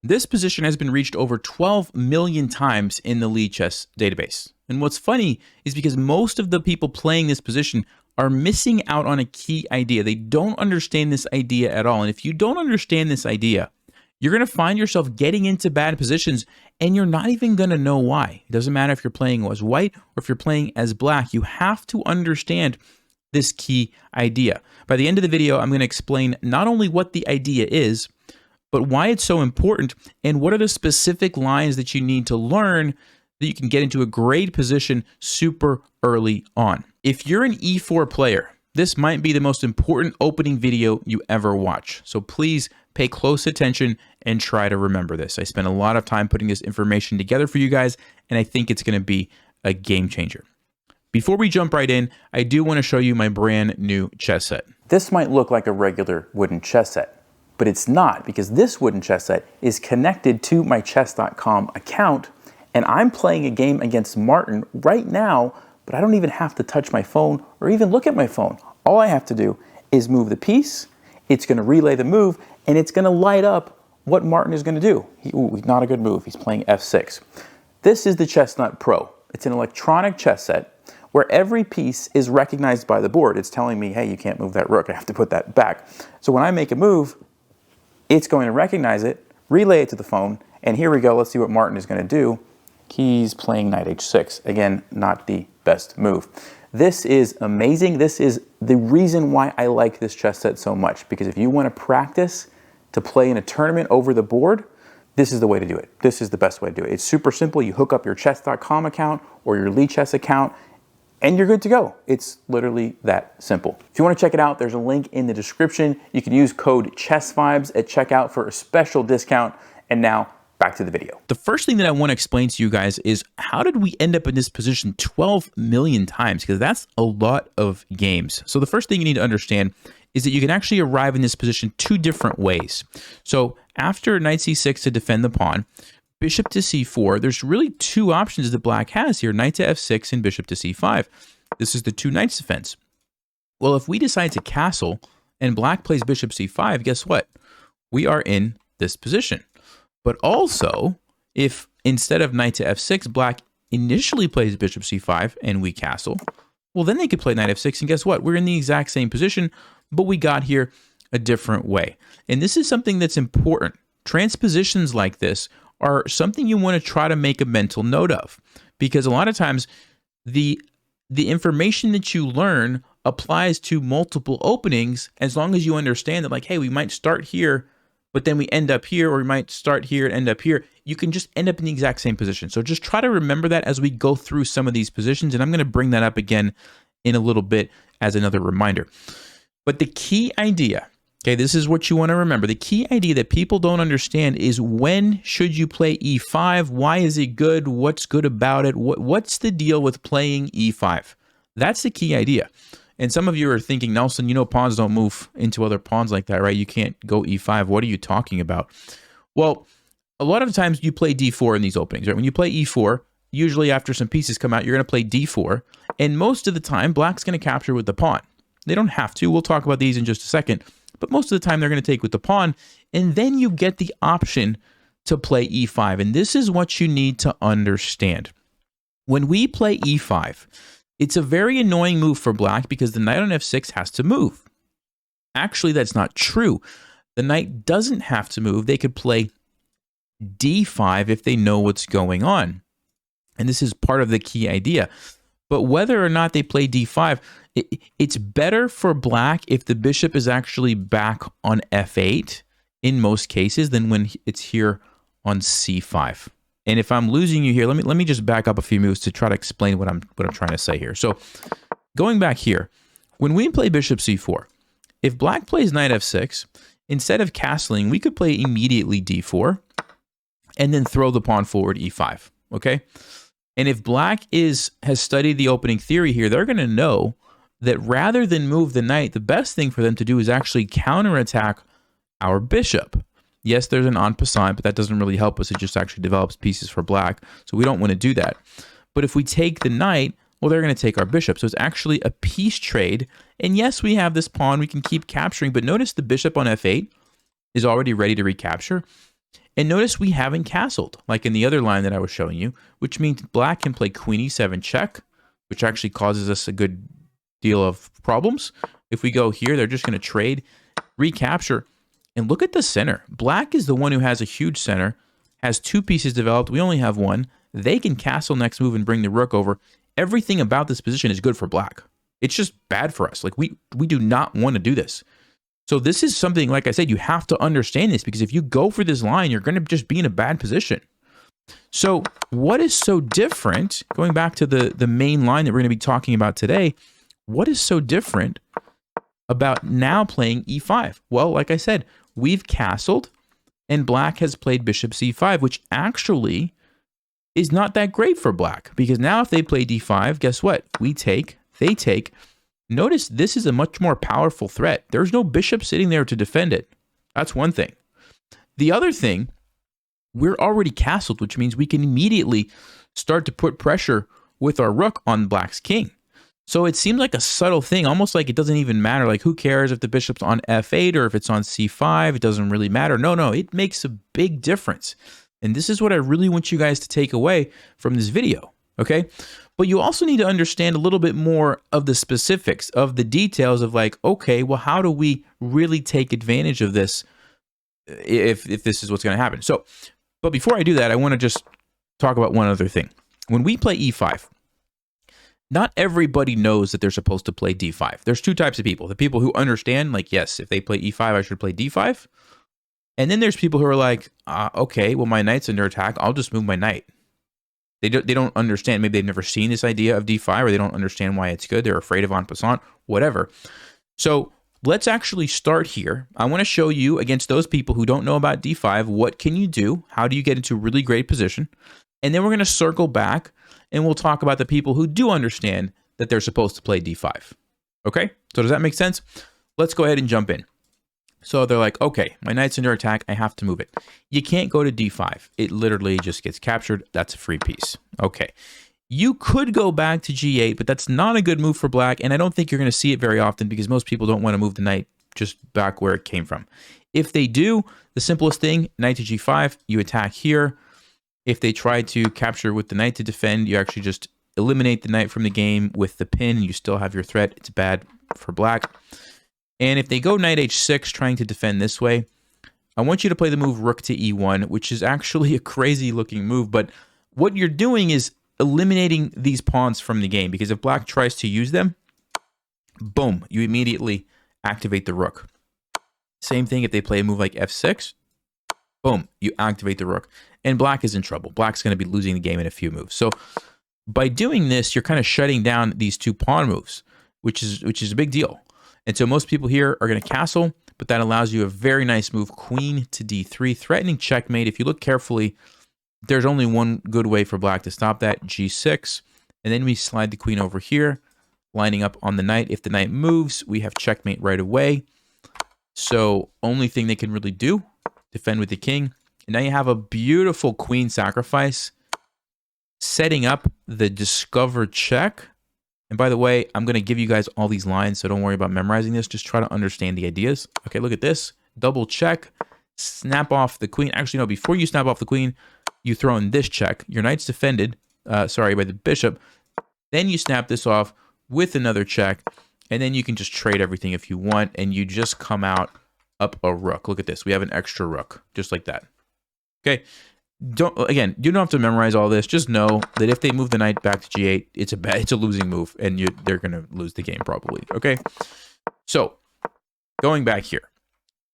This position has been reached over 12 million times in the Lichess database. And what's funny is because most of the people playing this position are missing out on a key idea. They don't understand this idea at all. And if you don't understand this idea, you're going to find yourself getting into bad positions and you're not even going to know why. It doesn't matter if you're playing as white or if you're playing as black. You have to understand this key idea. By the end of the video, I'm going to explain not only what the idea is, but why it's so important and what are the specific lines that you need to learn that you can get into a great position super early on. If you're an E4 player, this might be the most important opening video you ever watch. So please pay close attention and try to remember this. I spent a lot of time putting this information together for you guys, and I think it's going to be a game changer. Before we jump right in, I do want to show you my brand new chess set. This might look like a regular wooden chess set, but it's not, because this wooden chess set is connected to my chess.com account, and I'm playing a game against Martin right now, but I don't even have to touch my phone or even look at my phone. All I have to do is move the piece, it's going to relay the move, and it's going to light up what Martin is going to do. Not a good move. He's playing f6. This is the Chessnut Pro. It's an electronic chess set where every piece is recognized by the board. It's telling me, hey, you can't move that rook. I have to put that back. So when I make a move, it's going to recognize it, relay it to the phone, and here we go. Let's see what Martin is going to do. He's playing knight h6. Again, not the best move. This is amazing. This is the reason why I like this chess set so much, because if you want to practice to play in a tournament over the board, this is the way to do it. This is the best way to do it. It's super simple. You hook up your chess.com account or your Lichess account, and you're good to go. It's literally that simple. If you want to check it out, there's a link in the description. You can use code CHESSVIBES at checkout for a special discount. And now, back to the video. The first thing that I want to explain to you guys is how did we end up in this position 12 million times? Because that's a lot of games. So the first thing you need to understand is that you can actually arrive in this position two different ways. So after knight c6 to defend the pawn, bishop to c4, there's really two options that black has here, knight to f6 and bishop to c5. This is the two knights defense. Well, if we decide to castle and black plays bishop c5, guess what? We are in this position. But also, if instead of knight to f6, black initially plays bishop c5 and we castle, well, then they could play knight f6, and guess what? We're in the exact same position, but we got here a different way. And this is something that's important. Transpositions like this are something you want to try to make a mental note of, because a lot of times the information that you learn applies to multiple openings, as long as you understand that, like, hey, we might start here, but then we end up here, or we might start here and end up here. You can just end up in the exact same position. So just try to remember that as we go through some of these positions, and I'm going to bring that up again in a little bit as another reminder. But the key idea, okay, this is what you want to remember. The key idea that people don't understand is, when should you play e5? Why is it good? What's good about it? What's the deal with playing e5? That's the key idea. And some of you are thinking, Nelson, you know, pawns don't move into other pawns like that, right? You can't go e5. What are you talking about? Well, a lot of times you play d4 in these openings, right? When you play e4, usually after some pieces come out, you're going to play d4. And most of the time, black's going to capture with the pawn. They don't have to. We'll talk about these in just a second. But most of the time, they're going to take with the pawn. And then you get the option to play e5. And this is what you need to understand. When we play e5, it's a very annoying move for black, because the knight on f6 has to move. Actually, that's not true. The knight doesn't have to move. They could play d5 if they know what's going on. And this is part of the key idea. But whether or not they play d5, it's better for black if the bishop is actually back on f8 in most cases than when it's here on c5. And if I'm losing you here, let me just back up a few moves to try to explain what I'm trying to say here. So going back here, when we play bishop c4, if black plays knight f6, instead of castling, we could play immediately d4 and then throw the pawn forward e5, okay? And if black has studied the opening theory here, they're going to know that rather than move the knight, the best thing for them to do is actually counterattack our bishop. Yes, there's an en passant, but that doesn't really help us. It just actually develops pieces for black, so we don't want to do that. But if we take the knight, well, they're going to take our bishop. So it's actually a piece trade. And yes, we have this pawn we can keep capturing, but notice the bishop on f8 is already ready to recapture. And notice we haven't castled, like in the other line that I was showing you, which means black can play queen e7 check, which actually causes us a good deal of problems. If we go here, they're just going to trade, recapture, and look at the center. Black is the one who has a huge center, has 2 pieces developed. We only have 1. They can castle next move and bring the rook over. Everything about this position is good for black. It's just bad for us. Like we do not want to do this. So this is something, like I said, you have to understand this, because if you go for this line, you're going to just be in a bad position. So what is so different, going back to the main line that we're going to be talking about today, what is so different about now playing e5? Well, like I said, we've castled and black has played bishop c5, which actually is not that great for black, because now if they play d5, guess what? We take, they take. Notice this is a much more powerful threat. There's no bishop sitting there to defend it. That's one thing. The other thing, we're already castled, which means we can immediately start to put pressure with our rook on black's king. So it seems like a subtle thing, almost like it doesn't even matter. Like, who cares if the bishop's on f8 or if it's on c5? It doesn't really matter. No, it makes a big difference. And this is what I really want you guys to take away from this video, okay? But you also need to understand a little bit more of the specifics, of the details of like, okay, well, how do we really take advantage of this if this is what's going to happen? So, but before I do that, I want to just talk about one other thing. When we play e5, not everybody knows that they're supposed to play d5. There's 2 types of people. The people who understand, like, yes, if they play e5, I should play d5. And then there's people who are like, okay, well, my knight's under attack. I'll just move my knight. They don't understand. Maybe they've never seen this idea of d5, or they don't understand why it's good. They're afraid of en passant, whatever. So let's actually start here. I want to show you, against those people who don't know about d5, what can you do? How do you get into a really great position? And then we're going to circle back and we'll talk about the people who do understand that they're supposed to play d5. Okay? So does that make sense? Let's go ahead and jump in. So they're like, okay, my knight's under attack. I have to move it. You can't go to d5. It literally just gets captured. That's a free piece. Okay. You could go back to g8, but that's not a good move for black, and I don't think you're going to see it very often because most people don't want to move the knight just back where it came from. If they do, the simplest thing, knight to g5, you attack here. If they try to capture with the knight to defend, you actually just eliminate the knight from the game with the pin, and you still have your threat. It's bad for black. And if they go knight h6 trying to defend this way, I want you to play the move rook to e1, which is actually a crazy looking move. But what you're doing is eliminating these pawns from the game, because if black tries to use them, boom, you immediately activate the rook. Same thing if they play a move like f6, boom, you activate the rook. And black is in trouble. Black's going to be losing the game in a few moves. So by doing this, you're kind of shutting down these 2 pawn moves, which is a big deal. And so most people here are going to castle, but that allows you a very nice move, queen to d3, threatening checkmate. If you look carefully, there's only one good way for black to stop that, g6. And then we slide the queen over here, lining up on the knight. If the knight moves, we have checkmate right away. So only thing they can really do, defend with the king. And now you have a beautiful queen sacrifice, setting up the discovered check. And by the way, I'm going to give you guys all these lines, so don't worry about memorizing this. Just try to understand the ideas. Okay, look at this. Double check. Snap off the queen. Actually, no, before you snap off the queen, you throw in this check. Your knight's defended, by the bishop. Then you snap this off with another check, and then you can just trade everything if you want, and you just come out up a rook. Look at this. We have an extra rook, just like that. Okay. You don't have to memorize all this. Just know that if they move the knight back to g8, it's a losing move, and they're going to lose the game probably. Okay, so going back here,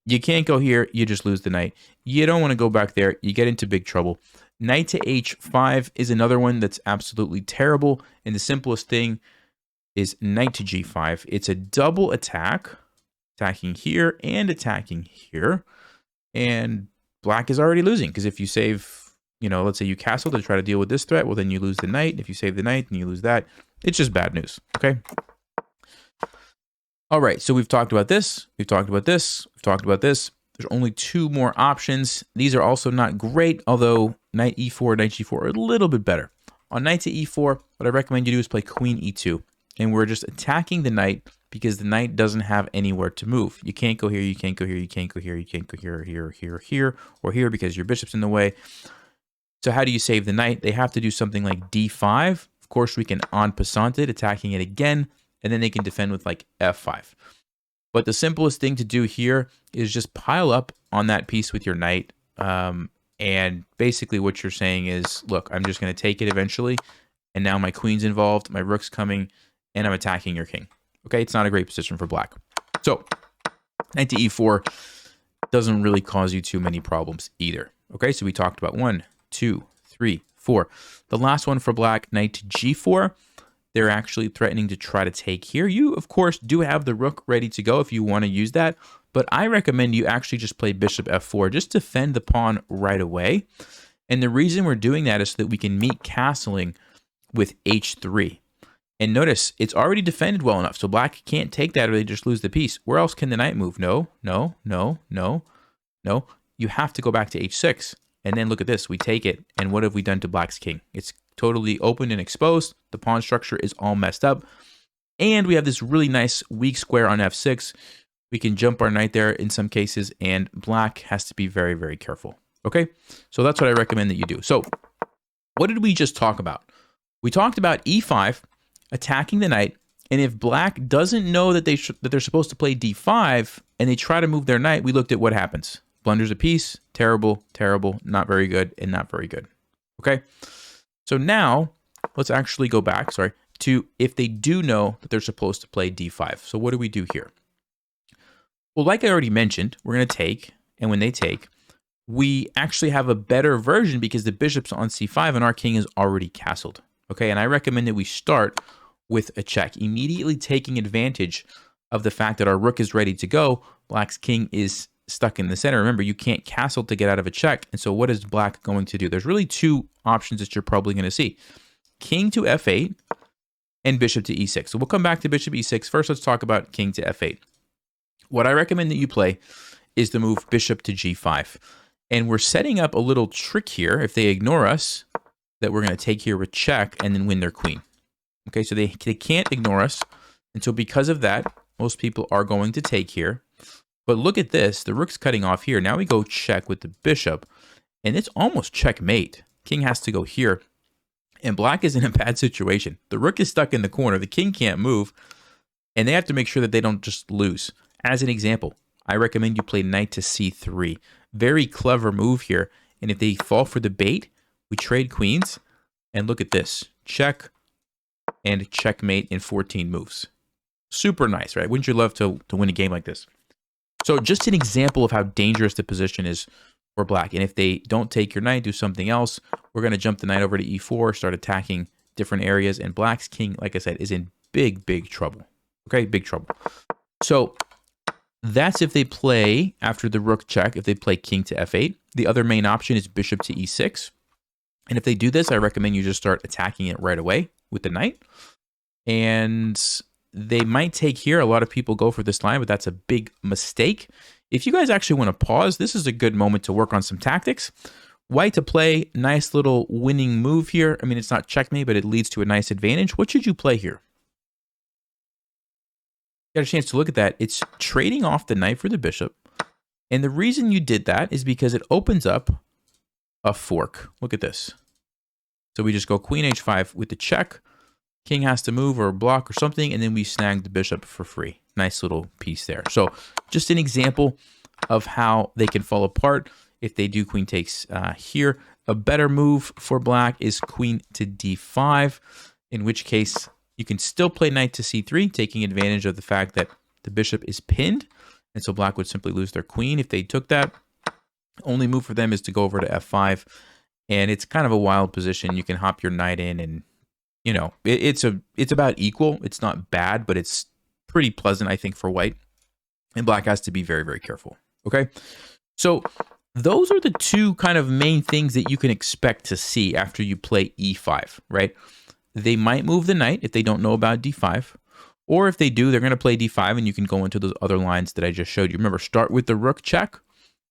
you can't go here. You just lose the knight. You don't want to go back there. You get into big trouble. Knight to h5 is another one that's absolutely terrible, and the simplest thing is knight to g5. It's a double attack, attacking here and attacking here, and black is already losing, because if you save, let's say you castle to try to deal with this threat, well, then you lose the knight. If you save the knight, then you lose that. It's just bad news, okay? All right, so we've talked about this. We've talked about this. We've talked about this. There's only 2 more options. These are also not great, although knight e4, knight g4 are a little bit better. On knight to e4, what I recommend you do is play queen e2, and we're just attacking the knight because the knight doesn't have anywhere to move. You can't go here, you can't go here, you can't go here, you can't go here, here, or here because your bishop's in the way. So how do you save the knight? They have to do something like d5. Of course, we can en passant it, attacking it again, and then they can defend with like f5. But the simplest thing to do here is just pile up on that piece with your knight. And basically what you're saying is, look, I'm just going to take it eventually. And now my queen's involved, my rook's coming, and I'm attacking your king. Okay, it's not a great position for black. So knight to e4 doesn't really cause you too many problems either. Okay, so we talked about 1, 2, 3, 4. The last one for black, knight to g4. They're actually threatening to try to take here. You, of course, do have the rook ready to go if you want to use that. But I recommend you actually just play bishop f4. Just defend the pawn right away. And the reason we're doing that is so that we can meet castling with h3. And notice, it's already defended well enough. So black can't take that or they just lose the piece. Where else can the knight move? No, no, no, no, no. You have to go back to h6. And then look at this. We take it. And what have we done to black's king? It's totally open and exposed. The pawn structure is all messed up. And we have this really nice weak square on f6. We can jump our knight there in some cases, and black has to be very, very careful. Okay? So that's what I recommend that you do. So what did we just talk about? We talked about e5, attacking the knight, and if black doesn't know that they're supposed to play d5, and they try to move their knight, we looked at what happens. Blunders a piece, terrible, terrible, not very good, and not very good. Okay? So now, let's actually go back, to if they do know that they're supposed to play d5. So what do we do here? Well, like I already mentioned, we're going to take, and when they take, we actually have a better version because the bishop's on c5 and our king is already castled. Okay, and I recommend that we start with a check, immediately taking advantage of the fact that our rook is ready to go. Black's king is stuck in the center. Remember, you can't castle to get out of a check. And so what is black going to do? There's really two options that you're probably going to see. King to f8 and bishop to e6. So we'll come back to bishop e6. First, let's talk about king to f8. What I recommend that you play is the move bishop to g5. And we're setting up a little trick here, if they ignore us, that we're going to take here with check and then win their queen. Okay, so they can't ignore us. And so because of that, most people are going to take here. But look at this, the rook's cutting off here. Now we go check with the bishop, and it's almost checkmate. King has to go here, and black is in a bad situation. The rook is stuck in the corner, the king can't move, and they have to make sure that they don't just lose. As an example, I recommend you play knight to c3. Very clever move here, and if they fall for the bait, we trade queens, and look at this. Check and checkmate in 14 moves. Super nice, right? Wouldn't you love to win a game like this? So just an example of how dangerous the position is for black. And if they don't take your knight, do something else, we're going to jump the knight over to e4, start attacking different areas. And black's king, like I said, is in big, big trouble. Okay, big trouble. So that's if they play, after the rook check, if they play king to f8. The other main option is bishop to e6. And if they do this, I recommend you just start attacking it right away with the knight. And they might take here. A lot of people go for this line, but that's a big mistake. If you guys actually want to pause, this is a good moment to work on some tactics. White to play, nice little winning move here. I mean, it's not checkmate, but it leads to a nice advantage. What should you play here? You got a chance to look at that. It's trading off the knight for the bishop. And the reason you did that is because it opens up a fork. Look at this. So we just go queen h5 with the check. King has to move or block or something, and then we snag the bishop for free. Nice little piece there. So just an example of how they can fall apart if they do queen takes here. A better move for black is queen to d5, in which case you can still play knight to c3, taking advantage of the fact that the bishop is pinned. And so black would simply lose their queen if they took that. Only move for them is to go over to f5. And it's kind of a wild position. You can hop your knight in and, you know, it's about equal. It's not bad, but it's pretty pleasant, I think, for white. And black has to be very, very careful. Okay? So those are the two kind of main things that you can expect to see after you play e5, right? They might move the knight if they don't know about d5. Or if they do, they're going to play d5, and you can go into those other lines that I just showed you. Remember, start with the rook check,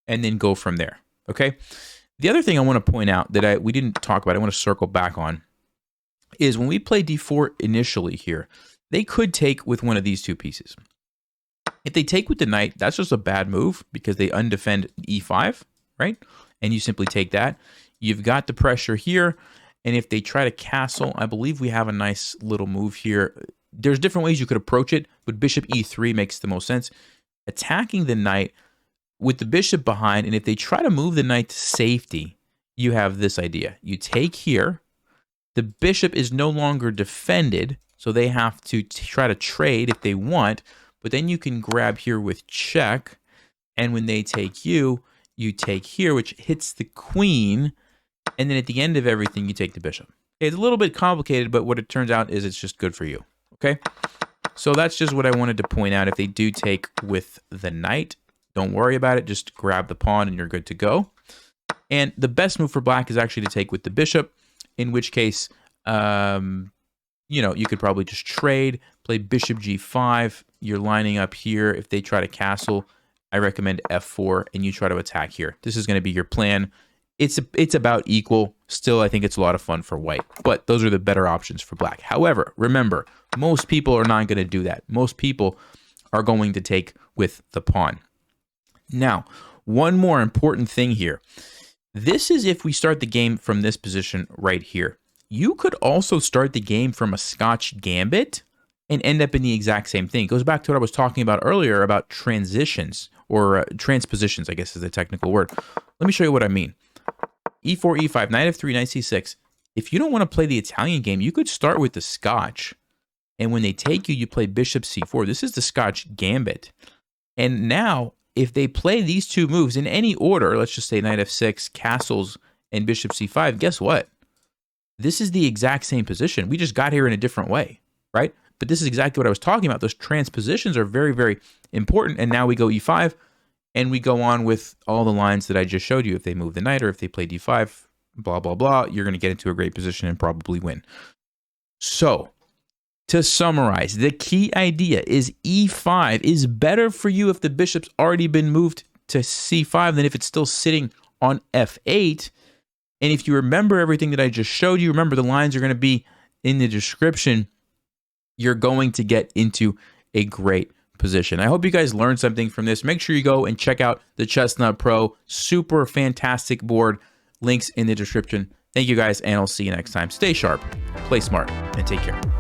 and then go from there. Okay? The other thing I want to point out that we didn't talk about, I want to circle back on, is when we play d4 initially here, they could take with one of these two pieces. If they take with the knight, that's just a bad move because they undefend e5, right? And you simply take that. You've got the pressure here. And if they try to castle, I believe we have a nice little move here. There's different ways you could approach it, but bishop e3 makes the most sense. Attacking the knight with the bishop behind, and if they try to move the knight to safety, you have this idea. You take here. The bishop is no longer defended, so they have to try to trade if they want, but then you can grab here with check, and when they take you take here, which hits the queen, and then at the end of everything, you take the bishop. Okay, it's a little bit complicated, but what it turns out is it's just good for you, okay? So that's just what I wanted to point out. If they do take with the knight, don't worry about it. Just grab the pawn and you're good to go. And the best move for black is actually to take with the bishop, in which case, you know, you could probably just trade, play bishop g5. You're lining up here. If they try to castle, I recommend f4, and you try to attack here. This is going to be your plan. It's about equal. Still, I think it's a lot of fun for white, but those are the better options for black. However, remember, most people are not going to do that. Most people are going to take with the pawn. Now, one more important thing here. This is if we start the game from this position right here. You could also start the game from a Scotch gambit and end up in the exact same thing. It goes back to what I was talking about earlier about transitions, or transpositions, I guess is the technical word. Let me show you what I mean. E4, E5, Nf3 Nc6. If you don't want to play the Italian game, you could start with the Scotch. And when they take you, you play bishop c4. This is the Scotch gambit. And now, if they play these two moves in any order, let's just say knight f6, castles, and bishop c5, guess what? This is the exact same position. We just got here in a different way, right? But this is exactly what I was talking about. Those transpositions are very, very important. And now we go e5, and we go on with all the lines that I just showed you. If they move the knight or if they play d5, blah, blah, blah, you're going to get into a great position and probably win. So, to summarize, the key idea is e5 is better for you if the bishop's already been moved to c5 than if it's still sitting on f8. And if you remember everything that I just showed you, remember the lines are going to be in the description, you're going to get into a great position. I hope you guys learned something from this. Make sure you go and check out the Chessnut Pro. Super fantastic board. Links in the description. Thank you guys, and I'll see you next time. Stay sharp, play smart, and take care.